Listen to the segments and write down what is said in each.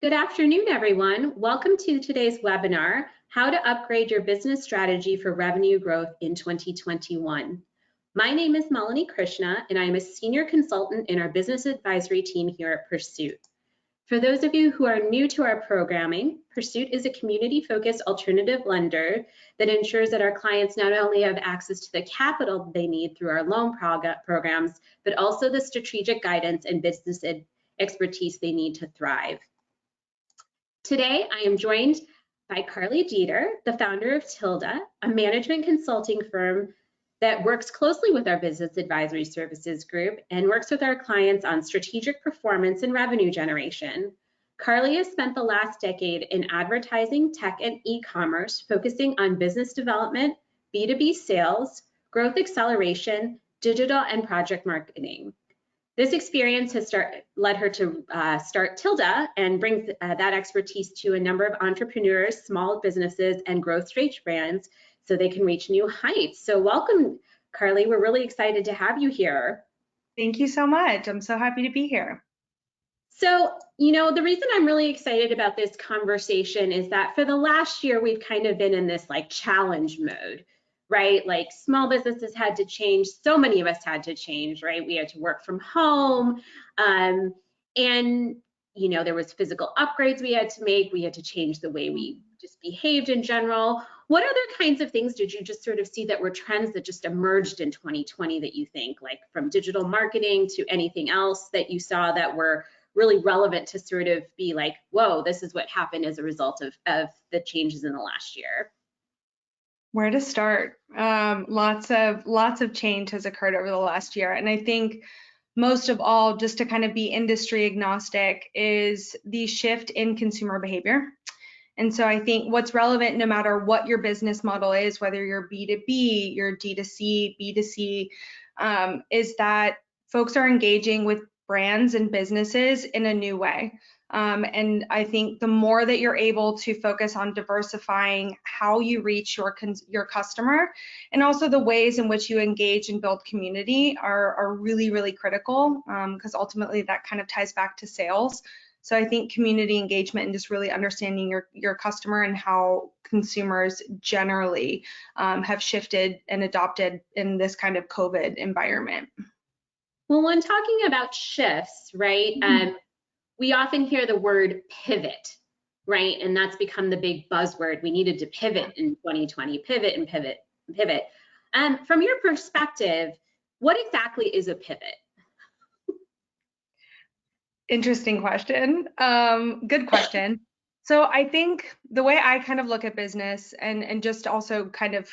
Good afternoon, everyone. Welcome to today's webinar, How to Upgrade Your Business Strategy for Revenue Growth in 2021. My name is Malini Krishna, and I am a senior consultant in our business advisory team here at Pursuit. For those of you who are new to our programming, Pursuit is a community-focused alternative lender that ensures that our clients not only have access to the capital they need through our loan programs, but also the strategic guidance and business expertise they need to thrive. Today, I am joined by Carly Deiter, the founder of Tilda, a management consulting firm that works closely with our business advisory services group and works with our clients on strategic performance and revenue generation. Carly has spent the last decade in advertising, tech, and e-commerce, focusing on business development, B2B sales, growth acceleration, digital, and project marketing. This experience has led her to start Tilda and brings that expertise to a number of entrepreneurs, small businesses, and growth stage brands so they can reach new heights. So welcome, Carly. We're really excited to have you here. Thank you so much. I'm so happy to be here. So, the reason I'm really excited about this conversation is that for the last year, we've kind of been in this challenge mode, right? Like small businesses had to change. So many of us had to change, right? We had to work from home. And, there was physical upgrades we had to make. We had to change the way we just behaved in general. What other kinds of things did you just sort of see that were trends that just emerged in 2020 that you think, like from digital marketing to anything else that you saw that were really relevant to sort of be like, whoa, this is what happened as a result of the changes in the last year? Where to start? Lots of change has occurred over the last year, and I think most of all, just to kind of be industry agnostic, is the shift in consumer behavior. And so I think what's relevant, no matter what your business model is, whether you're B2B, you're D2C, B2C, is that folks are engaging with brands and businesses in a new way. And I think the more that you're able to focus on diversifying how you reach your customer, and also the ways in which you engage and build community are really, really critical, because ultimately that kind of ties back to sales. So I think community engagement and just really understanding your customer and how consumers generally have shifted and adopted in this kind of COVID environment. Well, when talking about shifts, right, we often hear the word pivot, right? And that's become the big buzzword. We needed to pivot in 2020, pivot and pivot and pivot. From your perspective, what exactly is a pivot? Interesting question. Good question. So I think the way I kind of look at business and just also kind of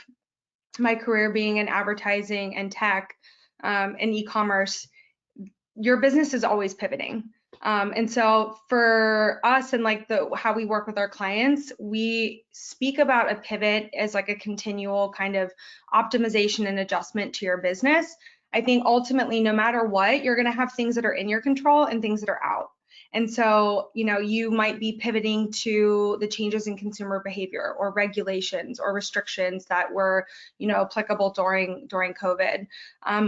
my career being in advertising and tech and e-commerce, your business is always pivoting. And so for us and how we work with our clients, we speak about a pivot as like a continual kind of optimization and adjustment to your business. I think ultimately, no matter what, you're going to have things that are in your control and things that are out. And so, you might be pivoting to the changes in consumer behavior or regulations or restrictions that were, applicable during COVID.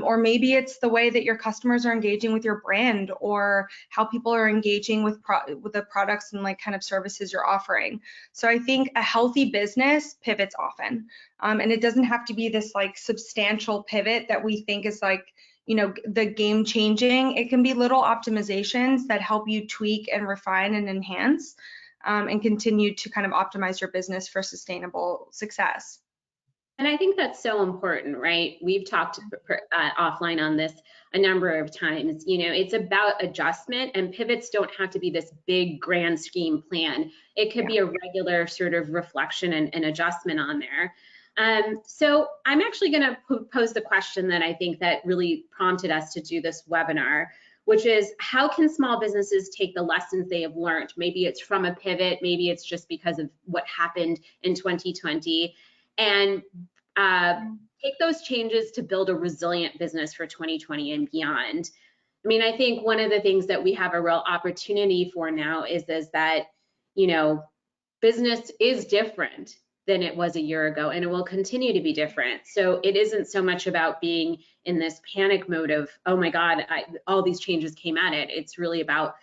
Or maybe it's the way that your customers are engaging with your brand or how people are engaging with the products and kind of services you're offering. So I think a healthy business pivots often. And it doesn't have to be this substantial pivot that we think is the game changing. It can be little optimizations that help you tweak and refine and enhance and continue to kind of optimize your business for sustainable success. And I think that's so important, right? We've talked offline on this a number of times. It's about adjustment, and pivots don't have to be this big grand scheme plan. It could be a regular sort of reflection and adjustment on there. So I'm actually going to pose the question that I think that really prompted us to do this webinar, which is how can small businesses take the lessons they have learned? Maybe it's from a pivot, maybe it's just because of what happened in 2020, and take those changes to build a resilient business for 2020 and beyond. I mean, I think one of the things that we have a real opportunity for now is that, business is different than it was a year ago, and it will continue to be different. So it isn't so much about being in this panic mode of, oh my God, all these changes came at it. It's really about,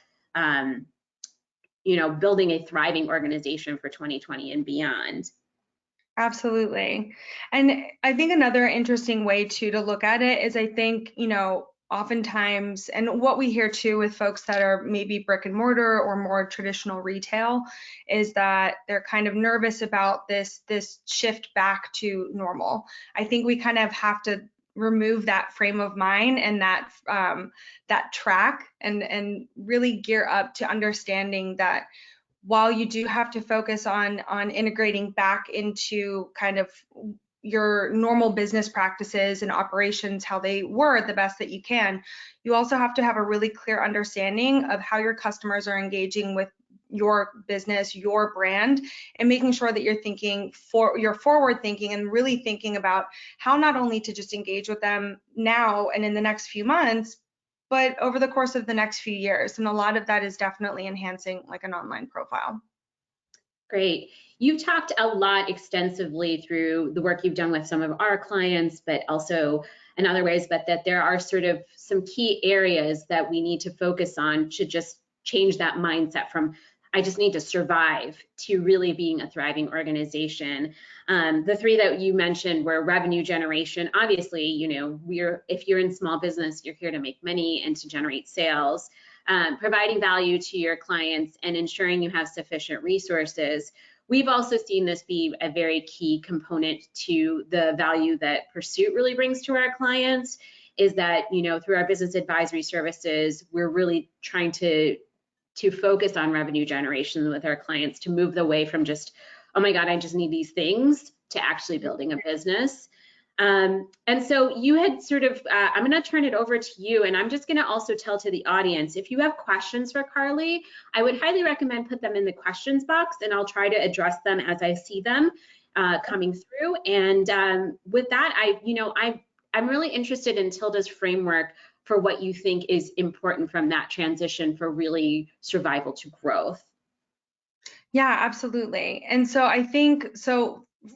building a thriving organization for 2020 and beyond. Absolutely. And I think another interesting way too to look at it is I think, oftentimes, and what we hear too with folks that are maybe brick and mortar or more traditional retail is that they're kind of nervous about this shift back to normal. I think we kind of have to remove that frame of mind and that track and really gear up to understanding that while you do have to focus on integrating back into kind of your normal business practices and operations, how they were the best that you can, you also have to have a really clear understanding of how your customers are engaging with your business, your brand, and making sure that you're forward thinking and really thinking about how not only to just engage with them now and in the next few months, but over the course of the next few years. And a lot of that is definitely enhancing like an online profile. Great. You've talked a lot extensively through the work you've done with some of our clients, but also in other ways, but that there are sort of some key areas that we need to focus on to just change that mindset from I just need to survive to really being a thriving organization. The three that you mentioned were revenue generation. Obviously, if you're in small business, you're here to make money and to generate sales. Providing value to your clients and ensuring you have sufficient resources. We've also seen this be a very key component to the value that Pursuit really brings to our clients, is that, through our business advisory services, we're really trying to focus on revenue generation with our clients, to move away from just, oh my God, I just need these things, to actually building a business. And so you had sort of, I'm going to turn it over to you, and I'm just going to also tell to the audience, if you have questions for Carly, I would highly recommend put them in the questions box, and I'll try to address them as I see them coming through. And with that, I'm really interested in Tilda's framework for what you think is important from that transition for really survival to growth. Yeah, absolutely. And so I think,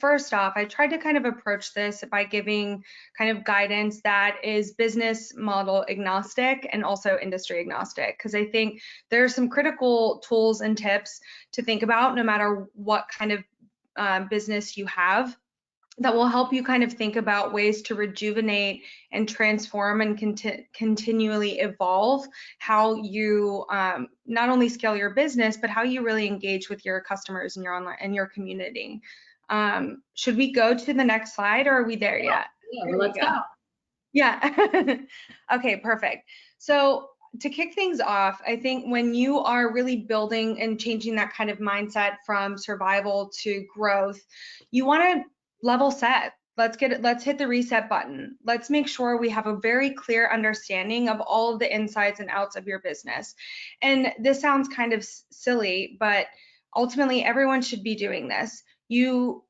first off, I tried to kind of approach this by giving kind of guidance that is business model agnostic and also industry agnostic, because I think there are some critical tools and tips to think about no matter what kind of business you have, that will help you kind of think about ways to rejuvenate and transform and continually evolve how you not only scale your business, but how you really engage with your customers and your online and your community. Should we go to the next slide, or are we there yet? Yeah, let's go. Yeah. Okay, perfect. So to kick things off, I think when you are really building and changing that kind of mindset from survival to growth, you want to level set. Let's hit the reset button. Let's make sure we have a very clear understanding of all of the insides and outs of your business. And this sounds kind of silly, but ultimately everyone should be doing this. You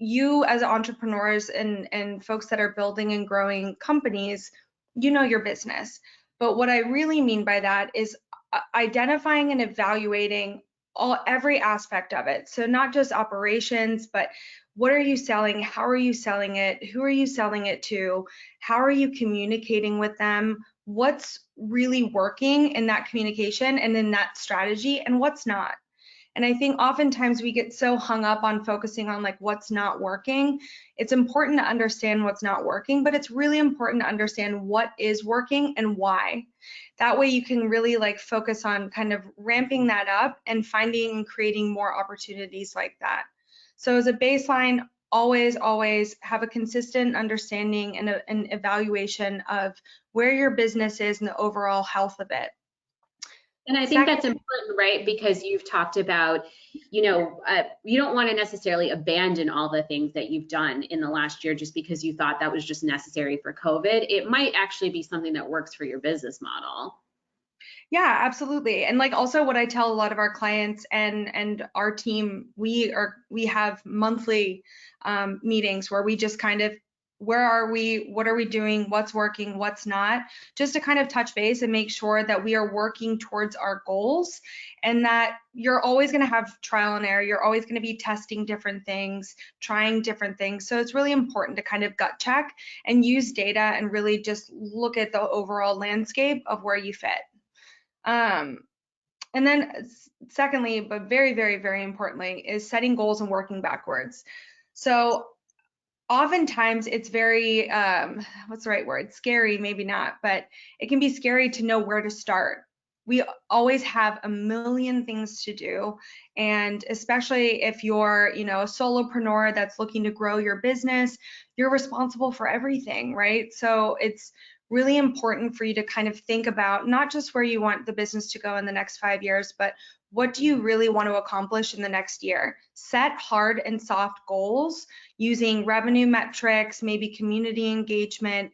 as entrepreneurs and folks that are building and growing companies, your business. But what I really mean by that is identifying and evaluating every aspect of it. So not just operations, but what are you selling? How are you selling it? Who are you selling it to? How are you communicating with them? What's really working in that communication and in that strategy, and what's not? And I think oftentimes we get so hung up on focusing on like what's not working. It's important to understand what's not working, but it's really important to understand what is working and why. That way you can really like focus on kind of ramping that up and finding and creating more opportunities like that. So as a baseline, always have a consistent understanding and an evaluation of where your business is and the overall health of it. And I think that's important, right? Because you've talked about, you don't want to necessarily abandon all the things that you've done in the last year just because you thought that was just necessary for COVID. It might actually be something that works for your business model. Yeah, absolutely. And like also what I tell a lot of our clients and our team, we have monthly meetings where we just kind of, where are we, what are we doing, what's working, what's not, just to kind of touch base and make sure that we are working towards our goals, and that you're always going to have trial and error. You're always going to be testing different things, trying different things. So it's really important to kind of gut check and use data and really just look at the overall landscape of where you fit. And then secondly, but very, very, very importantly, is setting goals and working backwards. So oftentimes it's very, what's the right word? Scary, maybe not, but it can be scary to know where to start. We always have a million things to do. And especially if you're, a solopreneur that's looking to grow your business, you're responsible for everything, right? So it's really important for you to kind of think about not just where you want the business to go in the next 5 years, but what do you really want to accomplish in the next year? Set hard and soft goals using revenue metrics, maybe community engagement,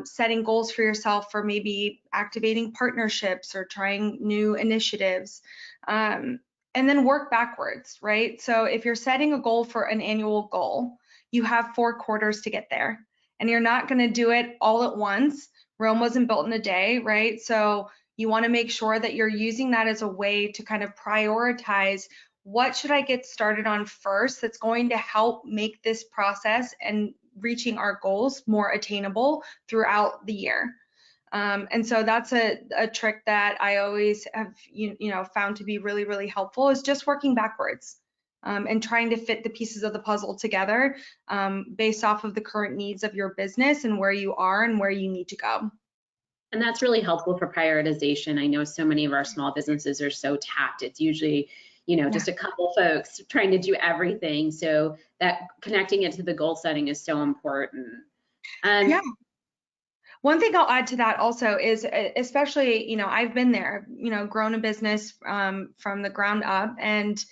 setting goals for yourself for maybe activating partnerships or trying new initiatives, and then work backwards, right? So if you're setting a goal for an annual goal, you have 4 quarters to get there, and you're not going to do it all at once. Rome wasn't built in a day, right? So you want to make sure that you're using that as a way to kind of prioritize what should I get started on first that's going to help make this process and reaching our goals more attainable throughout the year. And so that's a trick that I always have found to be really, really helpful, is just working backwards and trying to fit the pieces of the puzzle together based off of the current needs of your business and where you are and where you need to go. And that's really helpful for prioritization. I know so many of our small businesses are so tapped. It's usually, just a couple folks trying to do everything. So that connecting it to the goal setting is so important. Yeah. One thing I'll add to that also is, especially, I've been there, grown a business from the ground up, and,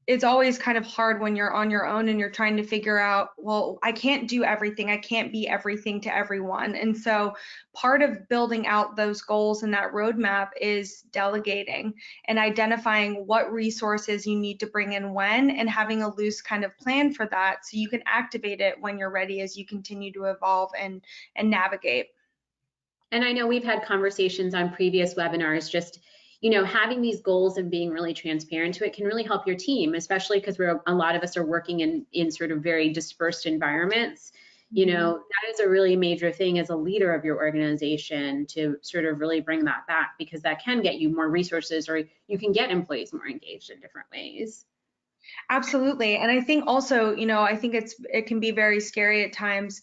it's always kind of hard when you're on your own and you're trying to figure out, well, I can't do everything. I can't be everything to everyone. And so part of building out those goals and that roadmap is delegating and identifying what resources you need to bring in when, and having a loose kind of plan for that so you can activate it when you're ready as you continue to evolve and navigate. And I know we've had conversations on previous webinars, just having these goals and being really transparent to it can really help your team, especially because a lot of us are working in sort of very dispersed environments. That is a really major thing as a leader of your organization, to sort of really bring that back, because that can get you more resources, or you can get employees more engaged in different ways. Absolutely. And I think also, I think it can be very scary at times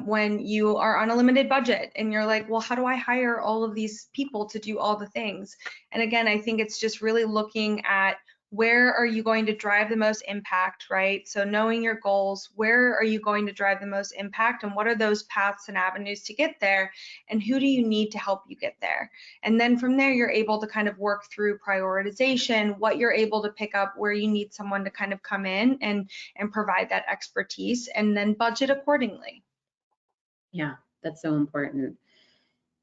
when you are on a limited budget and you're like, well, how do I hire all of these people to do all the things? And again, I think it's just really looking at where are you going to drive the most impact, right? So knowing your goals, where are you going to drive the most impact, and what are those paths and avenues to get there, and who do you need to help you get there? And then from there, you're able to kind of work through prioritization, what you're able to pick up, where you need someone to kind of come in and provide that expertise, and then budget accordingly. Yeah, that's so important.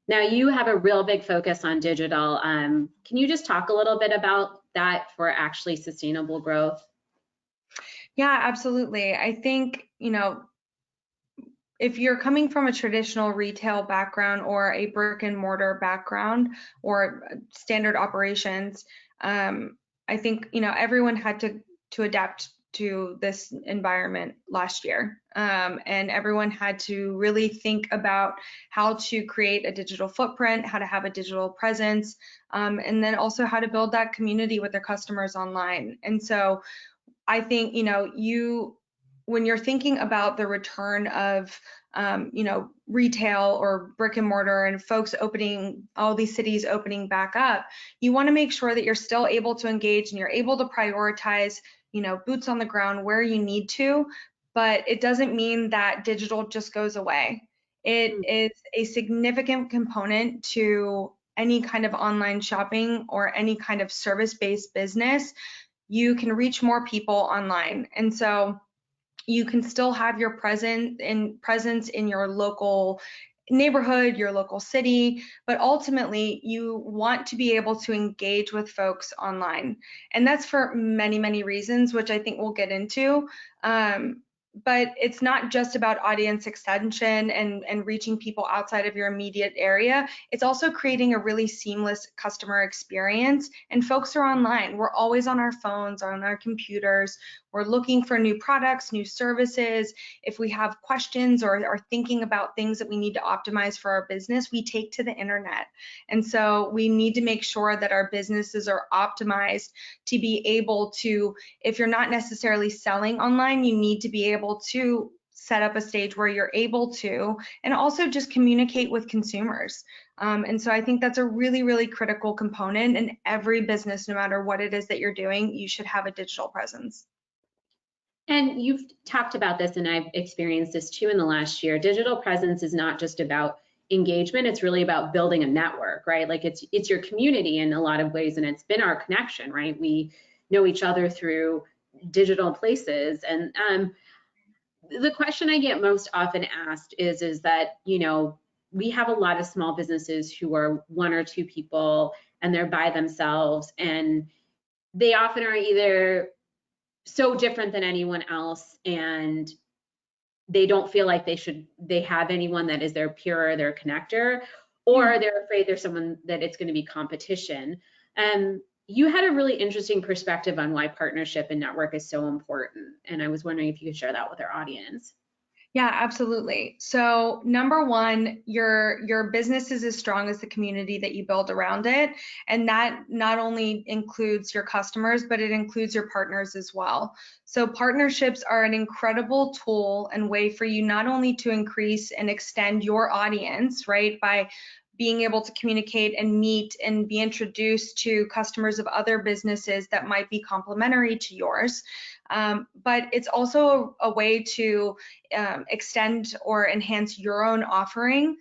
Now, you have a real big focus on digital. Can you just talk a little bit about that for actually sustainable growth? Yeah, absolutely. I think, if you're coming from a traditional retail background or a brick and mortar background or standard operations, I think, everyone had to adapt to this environment last year. And everyone had to really think about how to create a digital footprint, how to have a digital presence, and then also how to build that community with their customers online. And so I think, when you're thinking about the return of, retail or brick and mortar and folks opening, all these cities opening back up, you want to make sure that you're still able to engage and you're able to prioritize, boots on the ground where you need to, but it doesn't mean that digital just goes away. It is a significant component to any kind of online shopping or any kind of service-based business. You can reach more people online. And so you can still have your presence in your local neighborhood, your local city, but ultimately you want to be able to engage with folks online. And that's for many, many reasons, which I think we'll get into. but it's not just about audience extension and reaching people outside of your immediate area. It's also creating a really seamless customer experience. And folks are online. We're always on our phones, on our computers. We're looking for new products, new services. If we have questions or are thinking about things that we need to optimize for our business, we take to the internet. And so we need to make sure that our businesses are optimized to be able to, if you're not necessarily selling online, you need to be able to set up a stage where you're able to, and also just communicate with consumers. And so I think that's a really, really critical component in every business, no matter what it is that you're doing, you should have a digital presence. And you've talked about this, and I've experienced this too in the last year. Digital presence is not just about engagement, it's really about building a network, right? Like it's your community in a lot of ways, and it's been our connection, right? We know each other through digital places. And the question I get most often asked is that, you know, we have a lot of small businesses who are one or two people and they're by themselves, and they often are either so different than anyone else and they don't feel like they have anyone that is their peer or their connector, or they're afraid there's someone that it's going to be competition. You had a really interesting perspective on why partnership and network is so important, and I was wondering if you could share that with our audience. Yeah, absolutely. So number one, your business is as strong as the community that you build around it. And that not only includes your customers, but it includes your partners as well. So partnerships are an incredible tool and way for you not only to increase and extend your audience, right, by being able to communicate and meet and be introduced to customers of other businesses that might be complementary to yours. But it's also a way to extend or enhance your own offering,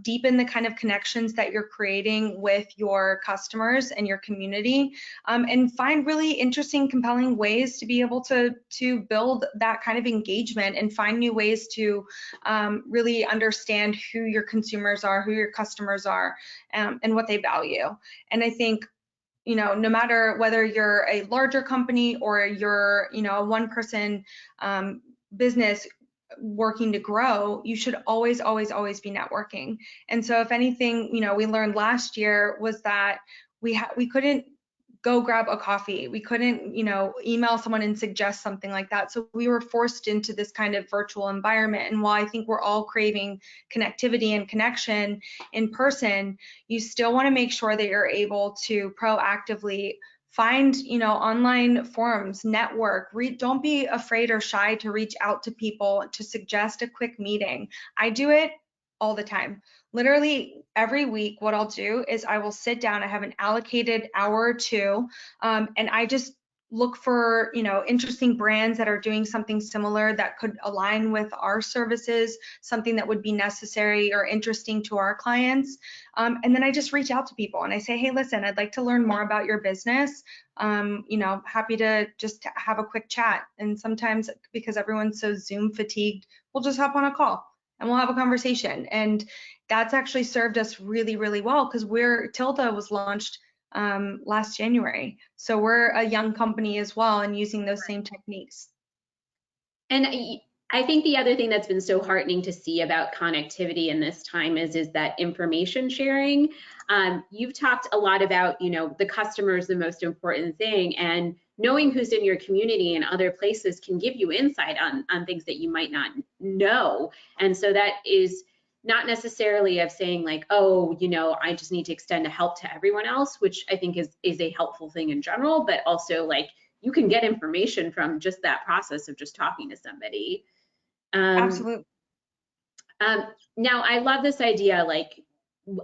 deepen the kind of connections that you're creating with your customers and your community, and find really interesting, compelling ways to be able to build that kind of engagement and find new ways to really understand who your consumers are, who your customers are, and what they value. And I think, you know, no matter whether you're a larger company or you're, you know, a one-person business working to grow, you should always, always, always be networking. And so if anything, you know, we learned last year was that we couldn't go grab a coffee. We couldn't, you know, email someone and suggest something like that. So we were forced into this kind of virtual environment. And while I think we're all craving connectivity and connection in person, you still want to make sure that you're able to proactively find, you know, online forums, network, don't be afraid or shy to reach out to people to suggest a quick meeting. I do it all the time. Literally every week, what I'll do is I will sit down, I have an allocated hour or two, and I just look for, you know, interesting brands that are doing something similar that could align with our services, something that would be necessary or interesting to our clients. And then I just reach out to people and I say, hey, listen, I'd like to learn more about your business. You know, happy to just have a quick chat. And sometimes because everyone's so Zoom fatigued, we'll just hop on a call and we'll have a conversation. And that's actually served us really, really well because Tilda was launched last January. So we're a young company as well and using those same techniques. And I think the other thing that's been so heartening to see about connectivity in this time is that information sharing. You've talked a lot about, you know, the customer is the most important thing, and knowing who's in your community and other places can give you insight on things that you might not know. And so that is not necessarily of saying like, oh, you know, I just need to extend a help to everyone else, which I think is a helpful thing in general, but also like you can get information from just that process of just talking to somebody. Absolutely. Now I love this idea, like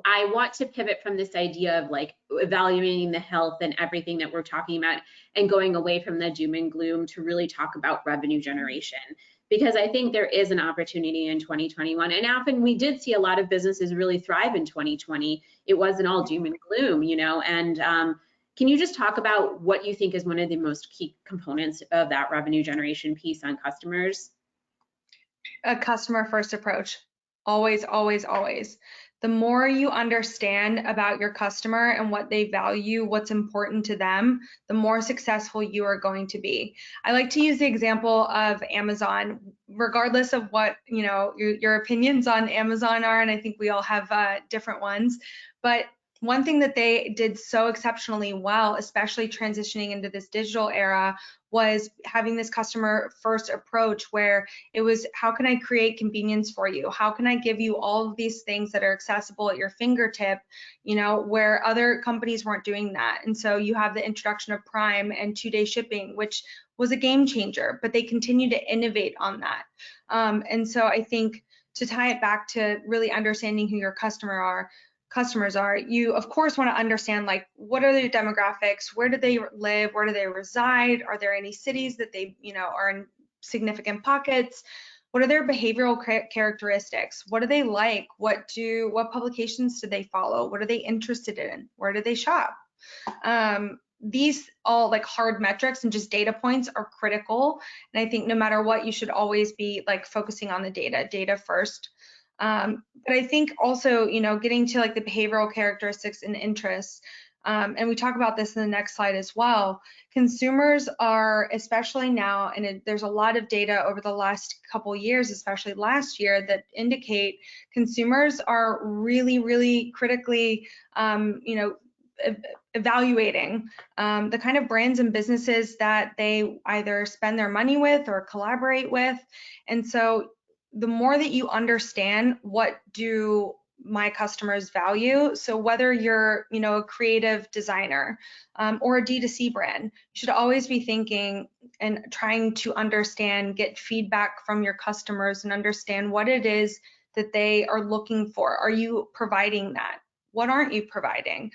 I want to pivot from this idea of like evaluating the health and everything that we're talking about and going away from the doom and gloom to really talk about revenue generation, because I think there is an opportunity in 2021. And often we did see a lot of businesses really thrive in 2020. It wasn't all doom and gloom, you know, and can you just talk about what you think is one of the most key components of that revenue generation piece on customers? A customer first approach. Always, always, always. The more you understand about your customer and what they value, what's important to them, the more successful you are going to be. I like to use the example of Amazon, regardless of what, you know, your opinions on Amazon are, and I think we all have different ones, but one thing that they did so exceptionally well, especially transitioning into this digital era, was having this customer first approach where it was, how can I create convenience for you? How can I give you all of these things that are accessible at your fingertip, you know, where other companies weren't doing that? And so you have the introduction of Prime and 2-day shipping, which was a game changer, but they continue to innovate on that. And so I think to tie it back to really understanding who your customers are, you of course want to understand, like, what are their demographics, where do they live, where do they reside, are there any cities that they, you know, are in significant pockets, what are their behavioral characteristics, what do they like, what publications do they follow, what are they interested in, where do they shop. These all, like, hard metrics and just data points are critical, and I think no matter what, you should always be like focusing on the data first. But I think also, you know, getting to like the behavioral characteristics and interests, and we talk about this in the next slide as well, consumers are, especially now, and there's a lot of data over the last couple years, especially last year, that indicate consumers are really, really critically, you know, evaluating the kind of brands and businesses that they either spend their money with or collaborate with. And so the more that you understand what do my customers value, so whether you're, you know, a creative designer or a D2C brand, you should always be thinking and trying to understand, get feedback from your customers and understand what it is that they are looking for. Are you providing that? What aren't you providing?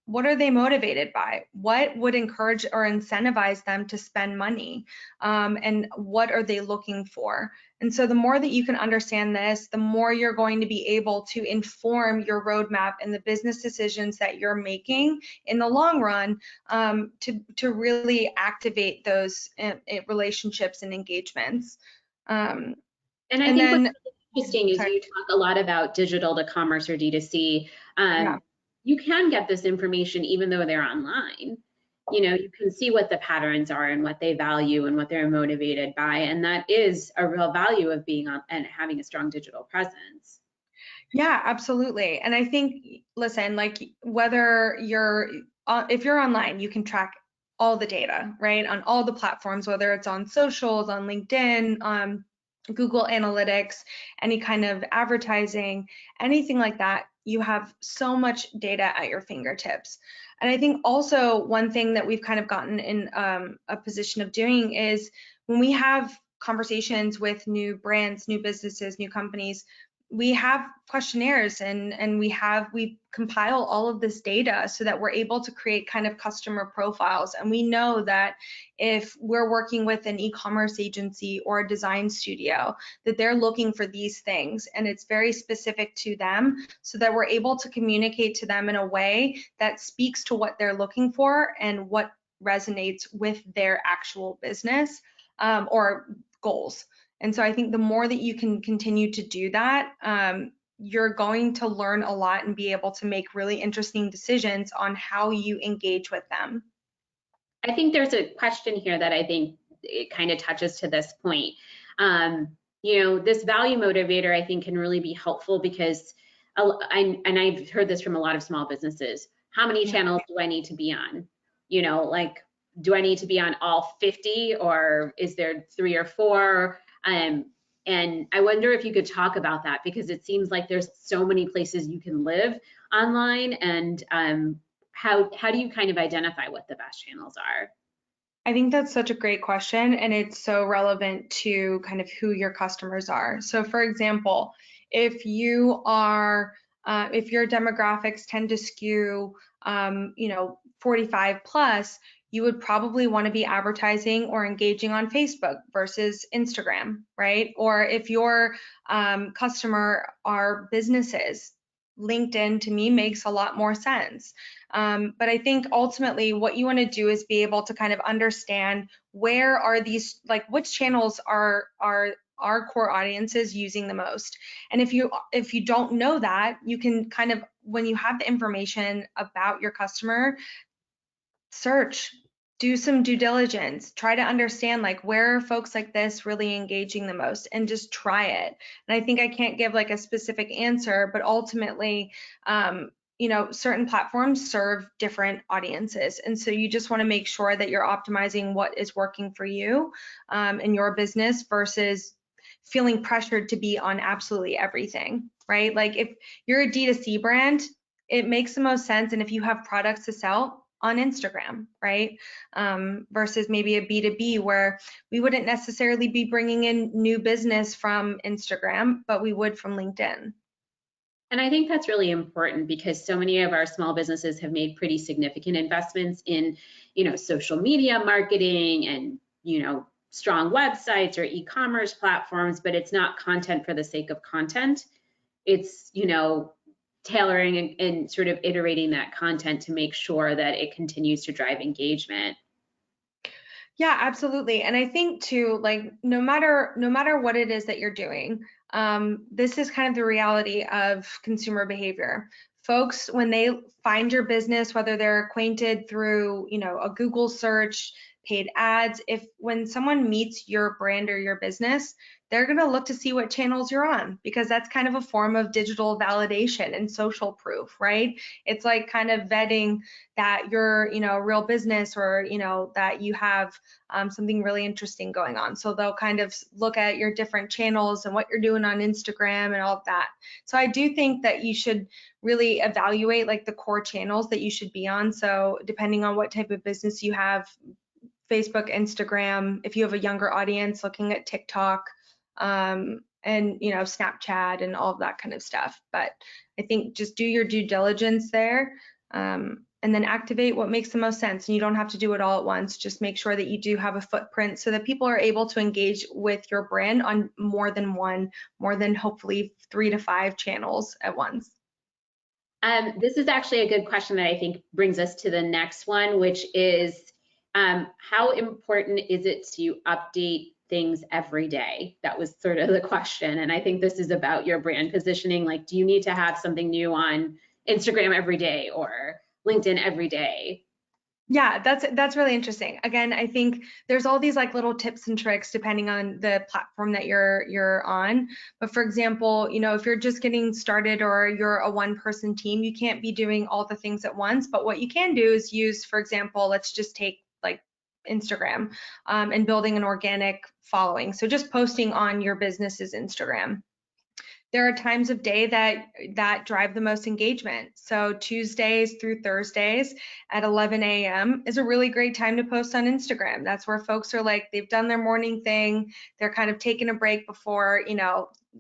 What are they motivated by? What would encourage or incentivize them to spend money? And what are they looking for? And so the more that you can understand this, the more you're going to be able to inform your roadmap and the business decisions that you're making in the long run, to really activate those relationships and engagements. And I And think then, what's interesting is sorry, you talk a lot about digital to commerce or D2C. yeah. You can get this information even though they're online. You know, you can see what the patterns are and what they value and what they're motivated by. And that is a real value of being on and having a strong digital presence. Yeah, absolutely. And I think, listen, like, whether you're, if you're online, you can track all the data, right, on all the platforms, whether it's on socials, on LinkedIn, Google Analytics, any kind of advertising, anything like that. You have so much data at your fingertips. And I think also one thing that we've kind of gotten in a position of doing is when we have conversations with new brands, new businesses, new companies, we have questionnaires and we compile all of this data so that we're able to create kind of customer profiles. And we know that if we're working with an e-commerce agency or a design studio, that they're looking for these things, and it's very specific to them, so that we're able to communicate to them in a way that speaks to what they're looking for and what resonates with their actual business or goals. And so I think the more that you can continue to do that, you're going to learn a lot and be able to make really interesting decisions on how you engage with them. I think there's a question here that I think it kind of touches to this point. You know, this value motivator, I think, can really be helpful because, I've heard this from a lot of small businesses. How many channels do I need to be on? You know, like, do I need to be on all 50, or is there 3 or 4? And I wonder if you could talk about that, because it seems like there's so many places you can live online, and how do you kind of identify what the best channels are? I think that's such a great question, and it's so relevant to kind of who your customers are. So for example, if you are, if your demographics tend to skew, you know, 45 plus, you would probably want to be advertising or engaging on Facebook versus Instagram, right? Or if your customer are businesses, LinkedIn to me makes a lot more sense. But I think ultimately what you want to do is be able to kind of understand where are these, like, which channels are our core audiences using the most? And if you don't know that, you can kind of, when you have the information about your customer, search, do some due diligence, try to understand like where are folks like this really engaging the most, and just try it. And I think I can't give like a specific answer, but ultimately, you know, certain platforms serve different audiences. And so you just want to make sure that you're optimizing what is working for you in your business versus feeling pressured to be on absolutely everything, right? Like if you're a D2C brand, it makes the most sense. And if you have products to sell, on Instagram, right? Versus maybe a B2B where we wouldn't necessarily be bringing in new business from Instagram, but we would from LinkedIn. And I think that's really important because so many of our small businesses have made pretty significant investments in, social media marketing and, strong websites or e-commerce platforms, but it's not content for the sake of content. It's, tailoring and sort of iterating that content to make sure that it continues to drive engagement. Yeah, absolutely. And I think too, like no matter what it is that you're doing, this is kind of the reality of consumer behavior. Folks, when they find your business, whether they're acquainted through, a Google search, paid ads, when someone meets your brand or your business, they're going to look to see what channels you're on, because that's kind of a form of digital validation and social proof, right? It's like kind of vetting that you're, a real business, or, that you have something really interesting going on. So they'll kind of look at your different channels and what you're doing on Instagram and all of that. So I do think that you should really evaluate like the core channels that you should be on. So depending on what type of business you have, Facebook, Instagram, if you have a younger audience, looking at TikTok, and Snapchat and all of that kind of stuff. But I think just do your due diligence there, and then activate what makes the most sense. And you don't have to do it all at once. Just make sure that you do have a footprint so that people are able to engage with your brand on more than hopefully 3 to 5 channels at once. This is actually a good question that I think brings us to the next one, which is how important is it to update things every day? That was sort of the question. And I think this is about your brand positioning. Like, do you need to have something new on Instagram every day or LinkedIn every day? Yeah, that's really interesting. Again, I think there's all these like little tips and tricks depending on the platform that you're on. But for example, if you're just getting started or you're a one-person team, you can't be doing all the things at once. But what you can do is use, for example, let's just take like Instagram, and building an organic following. So just posting on your business's Instagram. There are times of day that drive the most engagement. So Tuesdays through Thursdays at 11 a.m. is a really great time to post on Instagram. That's where folks are like, they've done their morning thing. They're kind of taking a break before,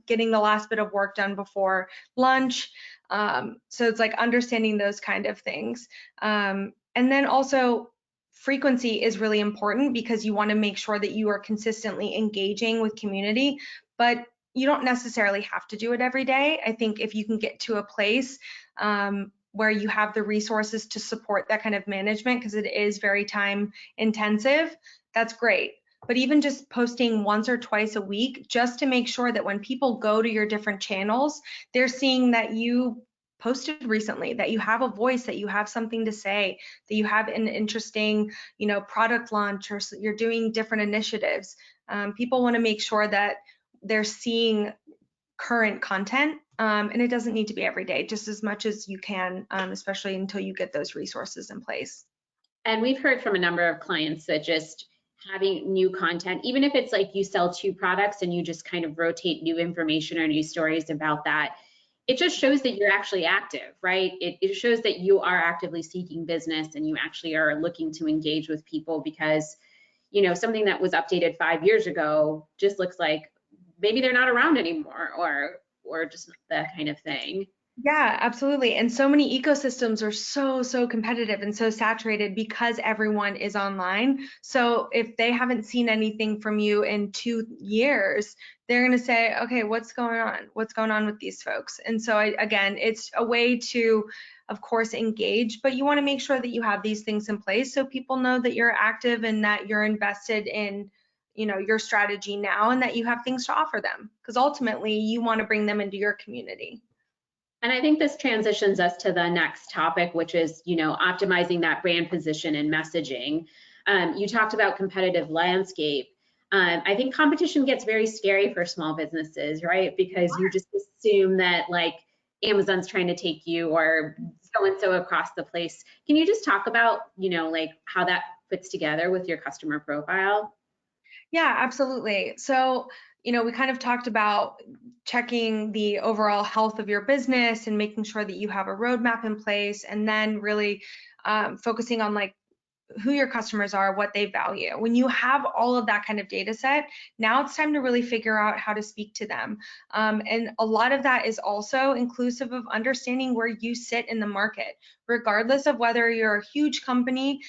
getting the last bit of work done before lunch. So it's like understanding those kind of things. And then also, frequency is really important because you want to make sure that you are consistently engaging with community, but you don't necessarily have to do it every day. I think if you can get to a place where you have the resources to support that kind of management, because it is very time intensive, that's great. But even just posting once or twice a week, just to make sure that when people go to your different channels, they're seeing that you posted recently, that you have a voice, that you have something to say, that you have an interesting, product launch, or you're doing different initiatives. People want to make sure that they're seeing current content, and it doesn't need to be every day, just as much as you can, especially until you get those resources in place. And we've heard from a number of clients that just having new content, even if it's like you sell 2 products and you just kind of rotate new information or new stories about that, it just shows that you're actually active, right? It shows that you are actively seeking business and you actually are looking to engage with people, because, something that was updated 5 years ago just looks like maybe they're not around anymore, or just that kind of thing. Yeah, absolutely. And so many ecosystems are so competitive and so saturated because everyone is online. So if they haven't seen anything from you in 2 years, they're going to say, okay, what's going on? What's going on with these folks? And so again, it's a way to, of course, engage, but you want to make sure that you have these things in place so people know that you're active and that you're invested in your strategy now and that you have things to offer them, because ultimately you want to bring them into your community. And I think this transitions us to the next topic, which is, optimizing that brand position and messaging. You talked about competitive landscape. I think competition gets very scary for small businesses, right? Because you just assume that like Amazon's trying to take you or so-and-so across the place. Can you just talk about, like how that fits together with your customer profile? Yeah, absolutely. So, we kind of talked about checking the overall health of your business and making sure that you have a roadmap in place, and then really focusing on like who your customers are, what they value. When you have all of that kind of data set, now it's time to really figure out how to speak to them. And a lot of that is also inclusive of understanding where you sit in the market, regardless of whether you're a huge company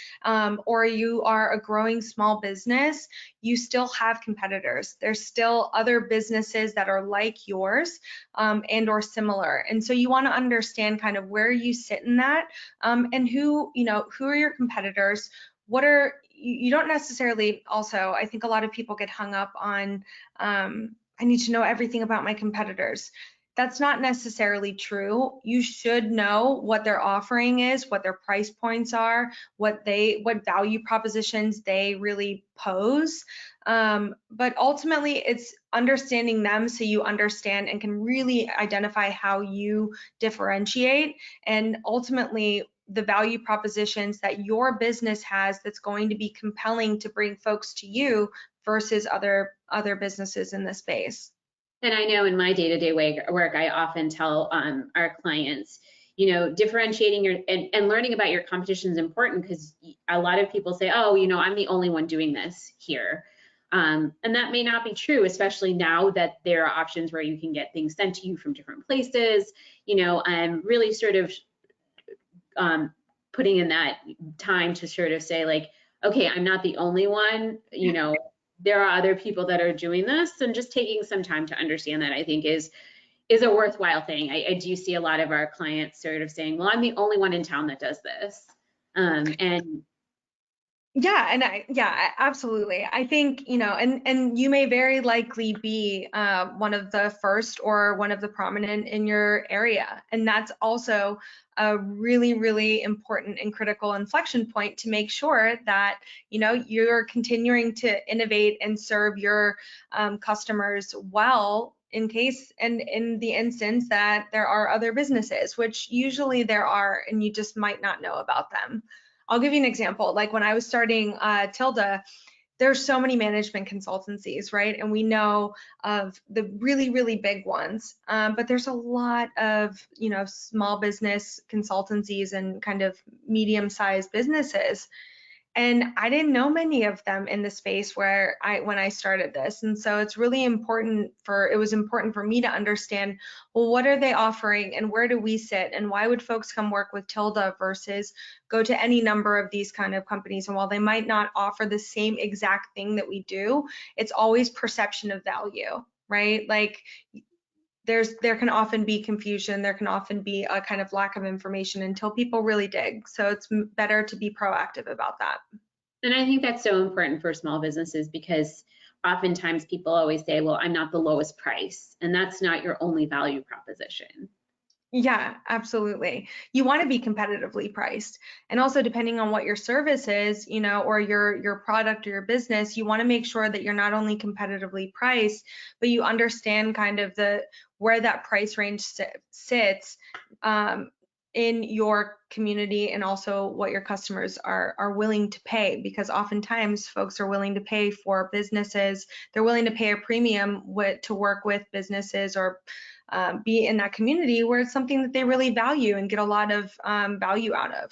or you are a growing small business. You still have competitors. There's still other businesses that are like yours and or similar. And so you want to understand kind of where you sit in that and who are your competitors. You don't necessarily also, I think a lot of people get hung up on, I need to know everything about my competitors. That's not necessarily true. You should know what their offering is, what their price points are, what value propositions they really pose. But ultimately, it's understanding them so you understand and can really identify how you differentiate, and ultimately the value propositions that your business has that's going to be compelling to bring folks to you versus other businesses in the space. And I know in my day-to-day work, I often tell our clients, differentiating and learning about your competition is important, because a lot of people say, oh, I'm the only one doing this here. And that may not be true, especially now that there are options where you can get things sent to you from different places, and really sort of putting in that time to sort of say like, okay, I'm not the only one, there are other people that are doing this, and just taking some time to understand that, I think is a worthwhile thing. I do see a lot of our clients sort of saying, well, I'm the only one in town that does this. And yeah, absolutely. I think, and you may very likely be one of the first or one of the prominent in your area. And that's also a really, really important and critical inflection point to make sure that, you're continuing to innovate and serve your customers well, in case and in the instance that there are other businesses, which usually there are, and you just might not know about them. I'll give you an example. Like when I was starting Tilda, there's so many management consultancies, right? And we know of the really, really big ones, but there's a lot of, small business consultancies and kind of medium-sized businesses. And I didn't know many of them in the space when I started this. And so it's really important it was important for me to understand, well, what are they offering and where do we sit, and why would folks come work with Tilda versus go to any number of these kind of companies? And while they might not offer the same exact thing that we do, it's always perception of value, right? Like there can often be confusion, there can often be a kind of lack of information until people really dig. So it's better to be proactive about that. And I think that's so important for small businesses, because oftentimes people always say, well, I'm not the lowest price, and that's not your only value proposition. Yeah, absolutely. You want to be competitively priced. And also depending on what your service is, or your product or your business, you want to make sure that you're not only competitively priced, but you understand kind of where that price range sits in your community, and also what your customers are willing to pay, because oftentimes folks are willing to pay for businesses. They're willing to pay a premium to work with businesses or be in that community where it's something that they really value and get a lot of value out of.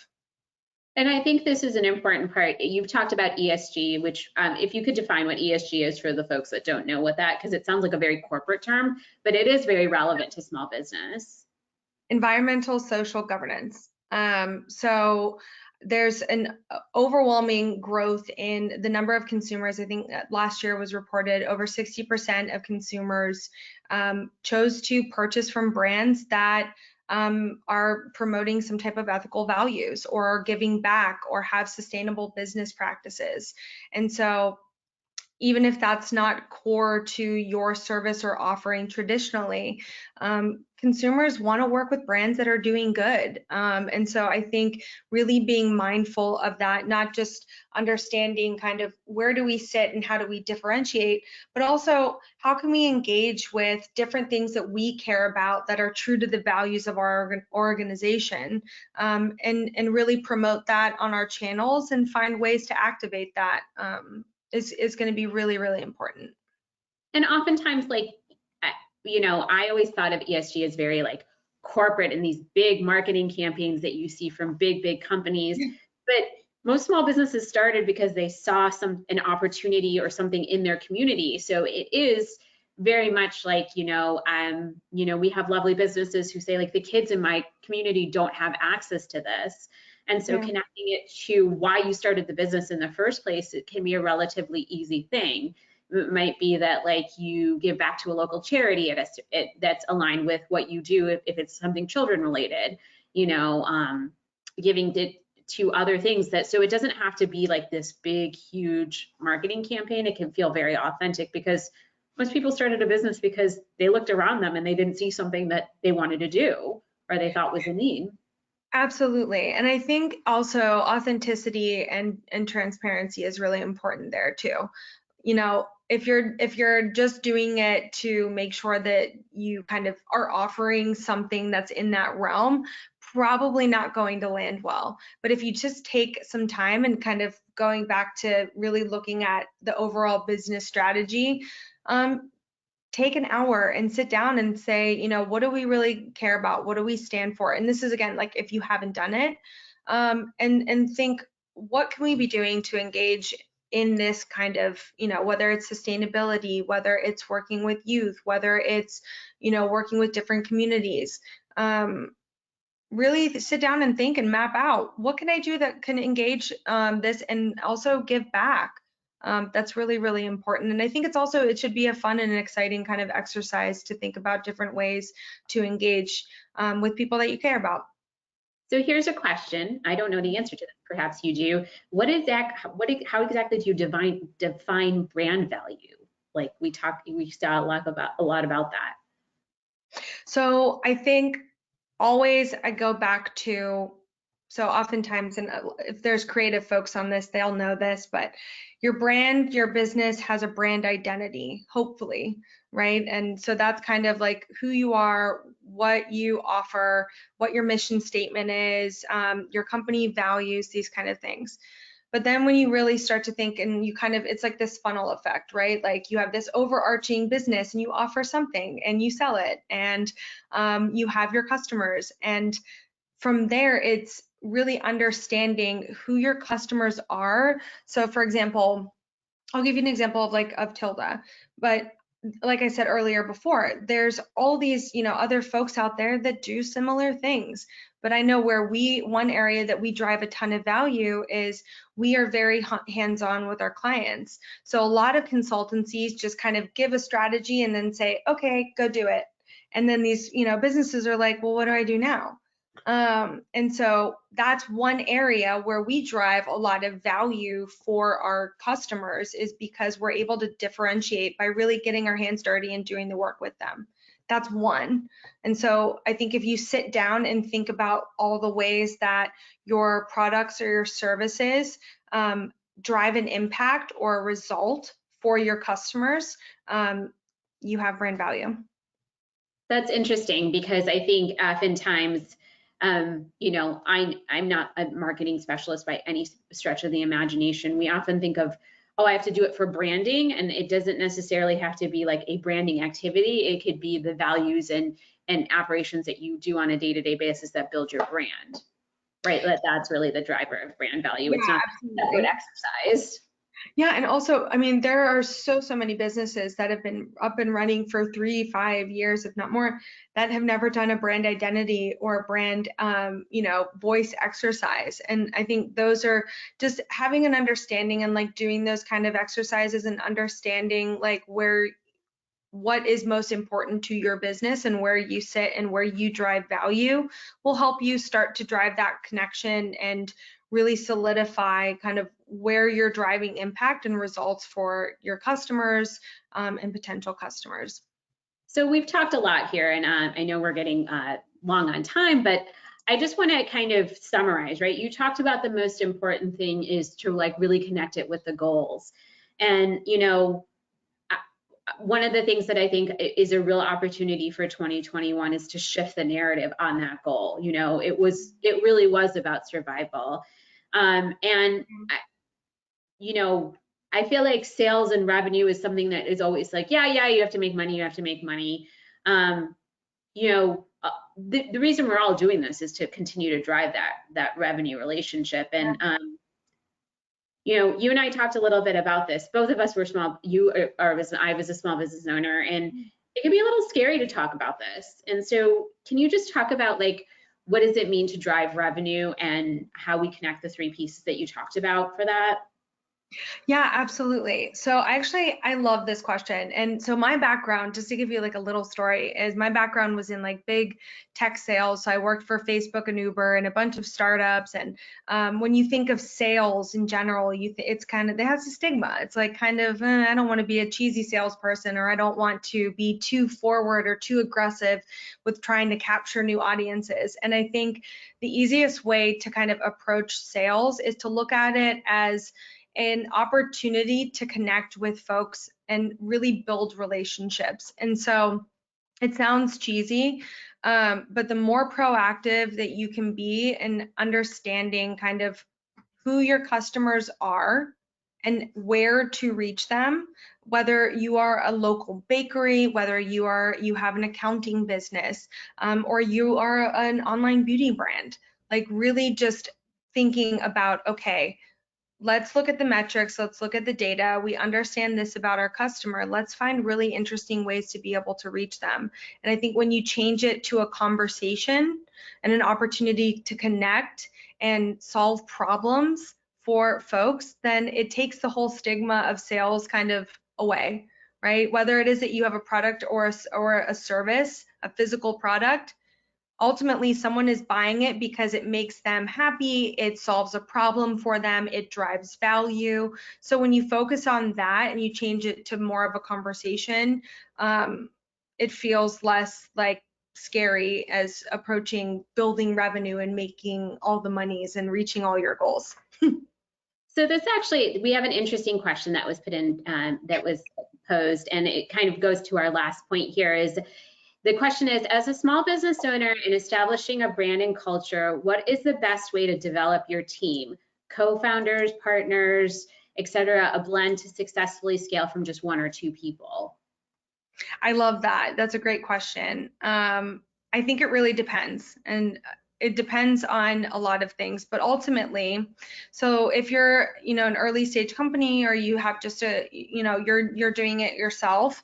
And I think this is an important part. You've talked about ESG, which if you could define what ESG is for the folks that don't know what that, because it sounds like a very corporate term, but it is very relevant to small business. Environmental, social governance. So there's an overwhelming growth in the number of consumers. I think that last year was reported over 60% of consumers chose to purchase from brands that are promoting some type of ethical values or giving back or have sustainable business practices. And so even if that's not core to your service or offering traditionally. Consumers want to work with brands that are doing good. And so I think really being mindful of that, not just understanding kind of where do we sit and how do we differentiate, but also how can we engage with different things that we care about that are true to the values of our organization, and really promote that on our channels and find ways to activate that. Is going to be really, really important. And oftentimes, like, I always thought of ESG as very like corporate and these big marketing campaigns that you see from big companies. But most small businesses started because they saw an opportunity or something in their community. So it is very much like, we have lovely businesses who say like the kids in my community don't have access to this. And so connecting it to why you started the business in the first place, it can be a relatively easy thing. It might be that like you give back to a local charity that's aligned with what you do if it's something children related, giving to other things so it doesn't have to be like this big, huge marketing campaign. It can feel very authentic because most people started a business because they looked around them and they didn't see something that they wanted to do or they thought was a need. Absolutely. And I think also authenticity and transparency is really important there too. If you're just doing it to make sure that you kind of are offering something that's in that realm, probably not going to land well. But if you just take some time and kind of going back to really looking at the overall business strategy, take an hour and sit down and say, what do we really care about? What do we stand for? And this is, again, like if you haven't done it, and think, what can we be doing to engage in this kind of, whether it's sustainability, whether it's working with youth, whether it's, working with different communities. Really sit down and think and map out, what can I do that can engage this and also give back? That's really, really important. And I think it should be a fun and an exciting kind of exercise to think about different ways to engage with people that you care about. So here's a question. I don't know the answer to this. Perhaps you do. How exactly do you define brand value? Like we saw a lot about that. So I think always I go back to, so oftentimes, and if there's creative folks on this, they'll know this, but your brand, your business has a brand identity, hopefully, right? And so that's kind of like who you are, what you offer, what your mission statement is, your company values, these kind of things. But then when you really start to think and it's like this funnel effect, right? Like you have this overarching business and you offer something and you sell it and you have your customers. And from there, it's really understanding who your customers are. So for example, I'll give you an example of Tilda, but like I said earlier before, there's all these, other folks out there that do similar things. But I know one area that we drive a ton of value is we are very hands-on with our clients. So a lot of consultancies just kind of give a strategy and then say, okay, go do it. And then these, businesses are like, well, what do I do now? And so that's one area where we drive a lot of value for our customers, is because we're able to differentiate by really getting our hands dirty and doing the work with them. That's one. And so I think if you sit down and think about all the ways that your products or your services drive an impact or a result for your customers, you have brand value. That's interesting because I think oftentimes, I'm not a marketing specialist by any stretch of the imagination. We often think of, oh, I have to do it for branding, and it doesn't necessarily have to be like a branding activity. It could be the values and operations that you do on a day-to-day basis that build your brand, right? That's really the driver of brand value. It's not a separate exercise. Yeah, and also, I mean, there are so many businesses that have been up and running for 3-5 years, if not more, that have never done a brand identity or a brand, voice exercise. And I think those are just having an understanding and like doing those kind of exercises and understanding like what is most important to your business and where you sit and where you drive value will help you start to drive that connection and really solidify kind of where you're driving impact and results for your customers and potential customers. So we've talked a lot here, and I know we're getting long on time, but I just want to kind of summarize, right? You talked about the most important thing is to like really connect it with the goals. And, you know, one of the things that I think is a real opportunity for 2021 is to shift the narrative on that goal. You know, it really was about survival. You know, I feel like sales and revenue is something that is always like, yeah, you have to make money, you have to make money. You know, the reason we're all doing this is to continue to drive that revenue relationship. And you know, you and I talked a little bit about this. Both of us were small. I was a small business owner, and it can be a little scary to talk about this. And so, can you just talk about like what does it mean to drive revenue and how we connect the three pieces that you talked about for that? Yeah, absolutely. So I love this question. And so my background, just to give you like a little story, is my background was in like big tech sales. So I worked for Facebook and Uber and a bunch of startups. And when you think of sales in general, it's kind of, it has a stigma. It's like kind of, I don't want to be a cheesy salesperson, or I don't want to be too forward or too aggressive with trying to capture new audiences. And I think the easiest way to kind of approach sales is to look at it as an opportunity to connect with folks and really build relationships. And so it sounds cheesy, but the more proactive that you can be in understanding kind of who your customers are and where to reach them, whether you are a local bakery, whether you have an accounting business, or you are an online beauty brand, like really just thinking about, okay, let's look at the metrics, let's look at the data, we understand this about our customer, let's find really interesting ways to be able to reach them. And I think when you change it to a conversation and an opportunity to connect and solve problems for folks, then it takes the whole stigma of sales kind of away, right? Whether it is that you have a product or a service, a physical product, ultimately someone is buying it because it makes them happy, it solves a problem for them, it drives value. So when you focus on that and you change it to more of a conversation, it feels less like scary as approaching building revenue and making all the monies and reaching all your goals. So this actually, we have an interesting question that was put in, that was posed, and it kind of goes to our last point here is, the question is, as a small business owner in establishing a brand and culture, what is the best way to develop your team, co-founders, partners, etc., a blend to successfully scale from just one or two people? I love that. That's a great question. I think it really depends, and it depends on a lot of things, but ultimately, so if you're, you know, an early stage company, or you have just a, you know, you're doing it yourself,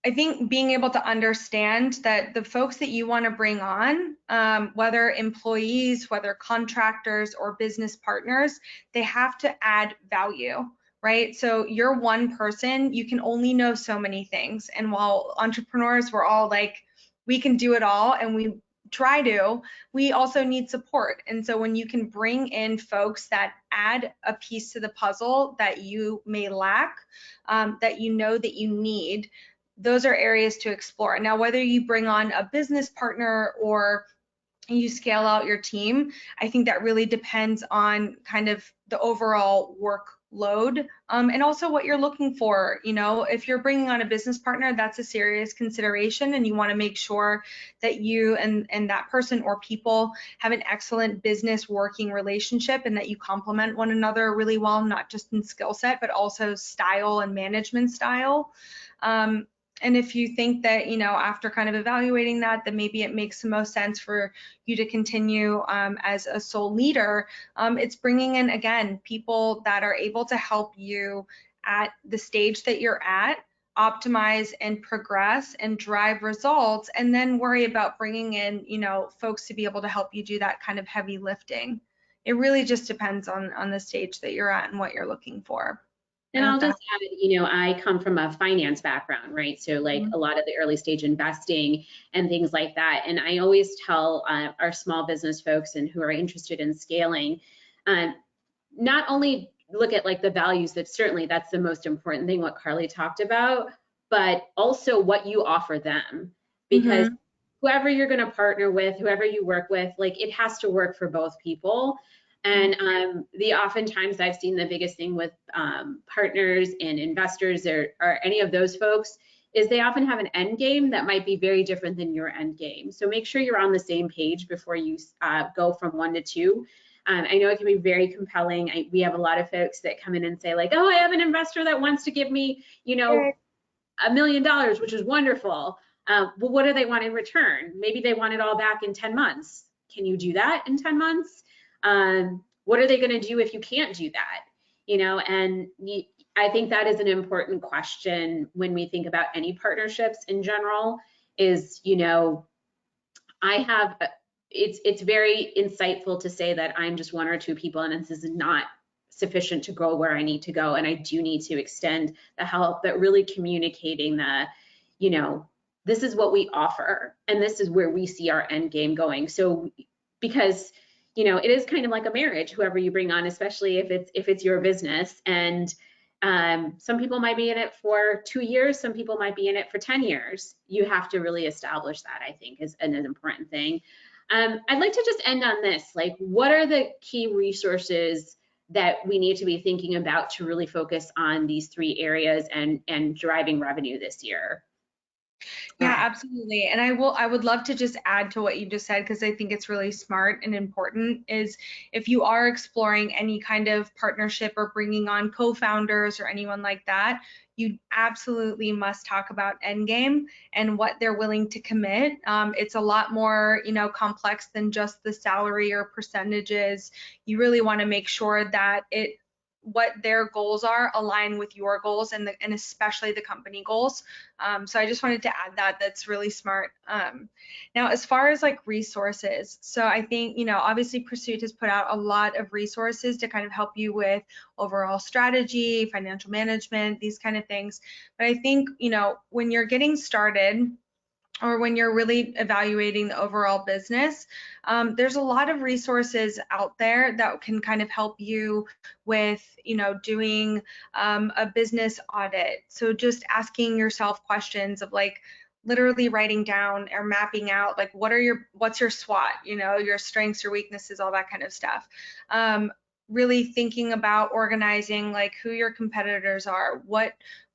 I think being able to understand that the folks that you want to bring on, whether employees, whether contractors or business partners, they have to add value, right? So you're one person, you can only know so many things. And while entrepreneurs, we're all like, we can do it all, and we try to, we also need support. And so when you can bring in folks that add a piece to the puzzle that you may lack, that you know that you need, those are areas to explore. Now, whether you bring on a business partner or you scale out your team, I think that really depends on kind of the overall workload, and also what you're looking for. You know, if you're bringing on a business partner, that's a serious consideration, and you want to make sure that you and that person or people have an excellent business working relationship, and that you complement one another really well, not just in skill set, but also style and management style. And if you think that, you know, after kind of evaluating that, then maybe it makes the most sense for you to continue as a sole leader, it's bringing in, again, people that are able to help you at the stage that you're at, optimize and progress and drive results, and then worry about bringing in, you know, folks to be able to help you do that kind of heavy lifting. It really just depends on the stage that you're at and what you're looking for. And I'll just add, I come from a finance background, right? So like a lot of the early stage investing and things like that. And I always tell our small business folks and who are interested in scaling, not only look at like the values, that certainly that's the most important thing, what Carly talked about, but also what you offer them. Because whoever you're going to partner with, whoever you work with, like it has to work for both people. And the oftentimes I've seen the biggest thing with partners and investors or any of those folks is they often have an end game that might be very different than your end game. So make sure you're on the same page before you go from 1 to 2. I know it can be very compelling. We have a lot of folks that come in and say like, oh, I have an investor that wants to give me, $1 million, which is wonderful. Well, what do they want in return? Maybe they want it all back in 10 months. Can you do that in 10 months? What are they going to do if you can't do that? And I think that is an important question when we think about any partnerships in general is, it's very insightful to say that I'm just 1 or 2 people and this is not sufficient to go where I need to go. And I do need to extend the help, but really communicating that, this is what we offer and this is where we see our end game going. So because it is kind of like a marriage, whoever you bring on, especially if it's your business. And some people might be in it for 2 years, some people might be in it for 10 years. You have to really establish that, I think, is an important thing. I'd like to just end on this. Like, what are the key resources that we need to be thinking about to really focus on these 3 areas and driving revenue this year? Yeah, absolutely. And I would love to just add to what you just said, because I think it's really smart and important, is if you are exploring any kind of partnership or bringing on co-founders or anyone like that, you absolutely must talk about endgame and what they're willing to commit. It's a lot more, complex than just the salary or percentages. You really want to make sure that what their goals are align with your goals and especially the company goals. So I just wanted to add that. That's really smart. Now, as far as like resources, so I think, obviously Pursuit has put out a lot of resources to kind of help you with overall strategy, financial management, these kind of things. But I think, when you're getting started, or when you're really evaluating the overall business, there's a lot of resources out there that can kind of help you with, doing a business audit. So just asking yourself questions of like, literally writing down or mapping out like what's your SWOT, your strengths, your weaknesses, all that kind of stuff. Really thinking about organizing like who your competitors are,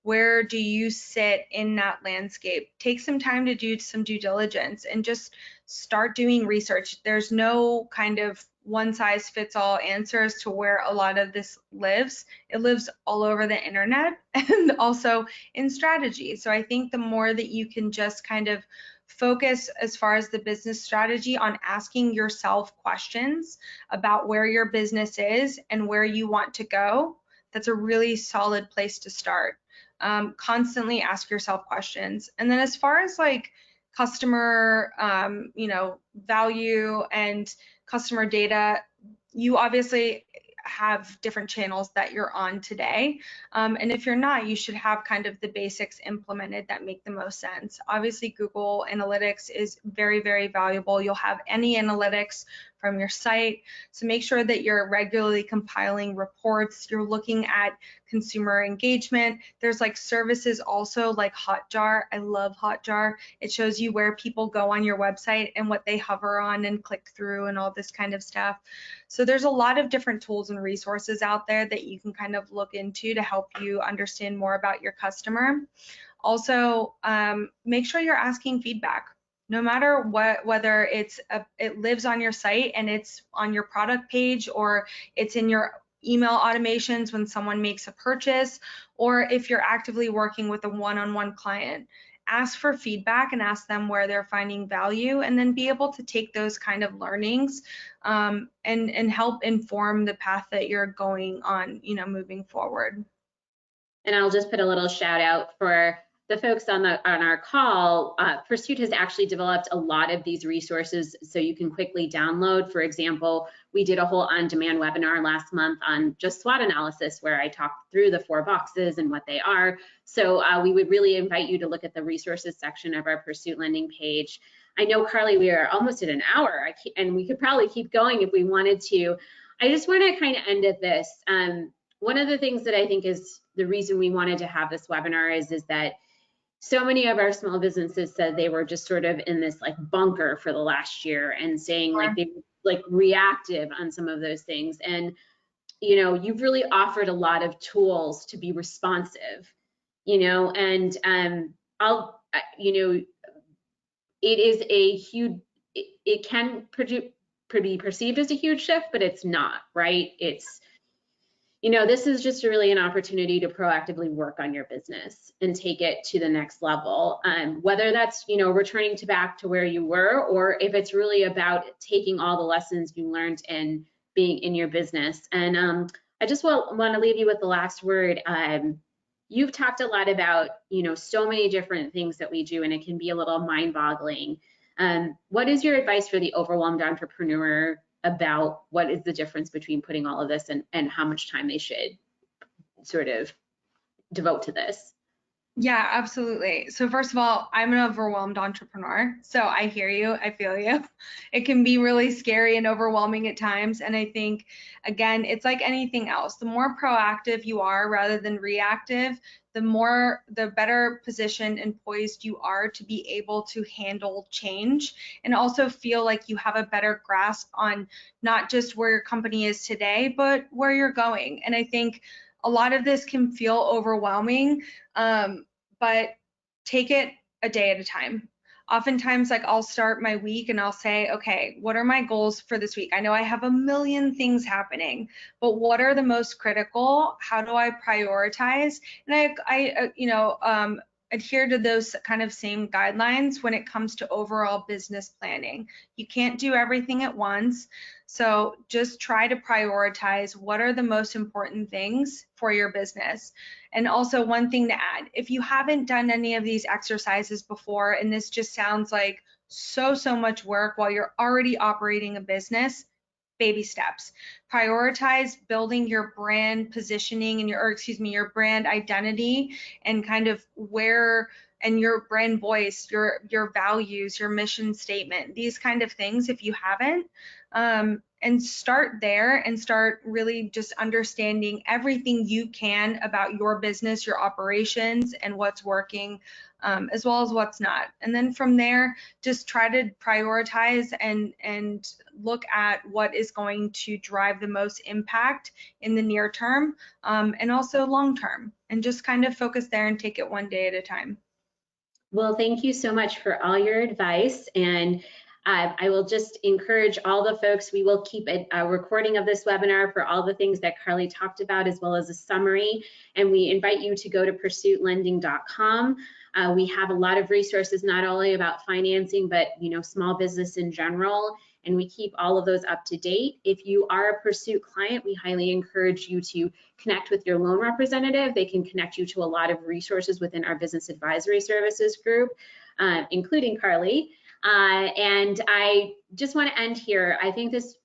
where do you sit in that landscape. Take some time to do some due diligence and just start doing research. There's no kind of one size fits all answer as to where a lot of this lives. It lives all over the internet and also in strategy. So I think the more that you can just kind of focus as far as the business strategy on asking yourself questions about where your business is and where you want to go, that's a really solid place to start. Constantly ask yourself questions. And then as far as like customer, value and customer data, you obviously have different channels that you're on today. And if you're not, you should have kind of the basics implemented that make the most sense. Obviously, Google Analytics is very, very valuable. You'll have any analytics from your site. So make sure that you're regularly compiling reports. You're looking at consumer engagement. There's like services also like Hotjar. I love Hotjar. It shows you where people go on your website and what they hover on and click through and all this kind of stuff. So there's a lot of different tools and resources out there that you can kind of look into to help you understand more about your customer. Also, make sure you're asking feedback. No matter whether it lives on your site and it's on your product page, or it's in your email automations when someone makes a purchase, or if you're actively working with a one-on-one client, ask for feedback and ask them where they're finding value, and then be able to take those kind of learnings and help inform the path that you're going on, moving forward. And I'll just put a little shout out for the folks on our call, Pursuit has actually developed a lot of these resources so you can quickly download. For example, we did a whole on-demand webinar last month on just SWOT analysis, where I talked through the 4 boxes and what they are. So we would really invite you to look at the resources section of our Pursuit landing page. I know, Carly, we are almost at an hour, and we could probably keep going if we wanted to. I just want to kind of end at this. One of the things that I think is the reason we wanted to have this webinar is that so many of our small businesses said they were just sort of in this like bunker for the last year and saying like they were like reactive on some of those things. And, you know, you've really offered a lot of tools to be responsive, you know, and you know, it is a huge, it can be perceived as a huge shift, but it's not, right? It's, you know, this is just really an opportunity to proactively work on your business and take it to the next level. Whether that's, you know, returning back to where you were, or if it's really about taking all the lessons you learned and being in your business. And I just want to leave you with the last word. You've talked a lot about, you know, so many different things that we do, and it can be a little mind-boggling. What is your advice for the overwhelmed entrepreneur about what is the difference between putting all of this and how much time they should sort of devote to this? Yeah, absolutely. So first of all, I'm an overwhelmed entrepreneur. So I hear you, I feel you. It can be really scary and overwhelming at times. And I think, again, it's like anything else. The more proactive you are rather than reactive, the better positioned and poised you are to be able to handle change and also feel like you have a better grasp on not just where your company is today, but where you're going. And I think a lot of this can feel overwhelming, but take it a day at a time. Oftentimes, like I'll start my week and I'll say, okay, what are my goals for this week? I know I have a million things happening, but what are the most critical? How do I prioritize? And I you know, adhere to those kind of same guidelines when it comes to overall business planning. You can't do everything at once. So just try to prioritize what are the most important things for your business. And also one thing to add, if you haven't done any of these exercises before, and this just sounds like so much work while you're already operating a business, baby steps. Prioritize building your brand positioning and your brand identity and kind of where, and your brand voice, your values, your mission statement, these kind of things if you haven't. And start there and start really just understanding everything you can about your business, your operations, and what's working, as well as what's not. And then from there, just try to prioritize and look at what is going to drive the most impact in the near term, and also long term, and just kind of focus there and take it one day at a time. Well, thank you so much for all your advice. And I will just encourage all the folks, we will keep a recording of this webinar for all the things that Carly talked about, as well as a summary. And we invite you to go to pursuitlending.com. We have a lot of resources, not only about financing, but, you know, small business in general. And we keep all of those up to date. If you are a Pursuit client, we highly encourage you to connect with your loan representative. They can connect you to a lot of resources within our business advisory services group, including Carly. And I just want to end here. I think this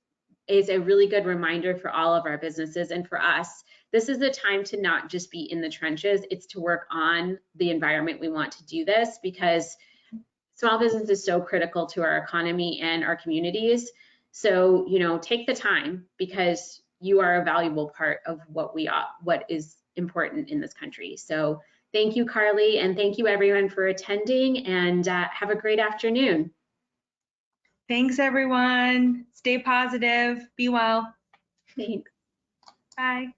is a really good reminder for all of our businesses and for us. This is the time to not just be in the trenches. It's to work on the environment we want to do this, because small business is so critical to our economy and our communities. So, you know, take the time, because you are a valuable part of what is important in this country. So thank you, Carly, and thank you everyone for attending, and have a great afternoon. Thanks, everyone. Stay positive. Be well. Thanks. Bye.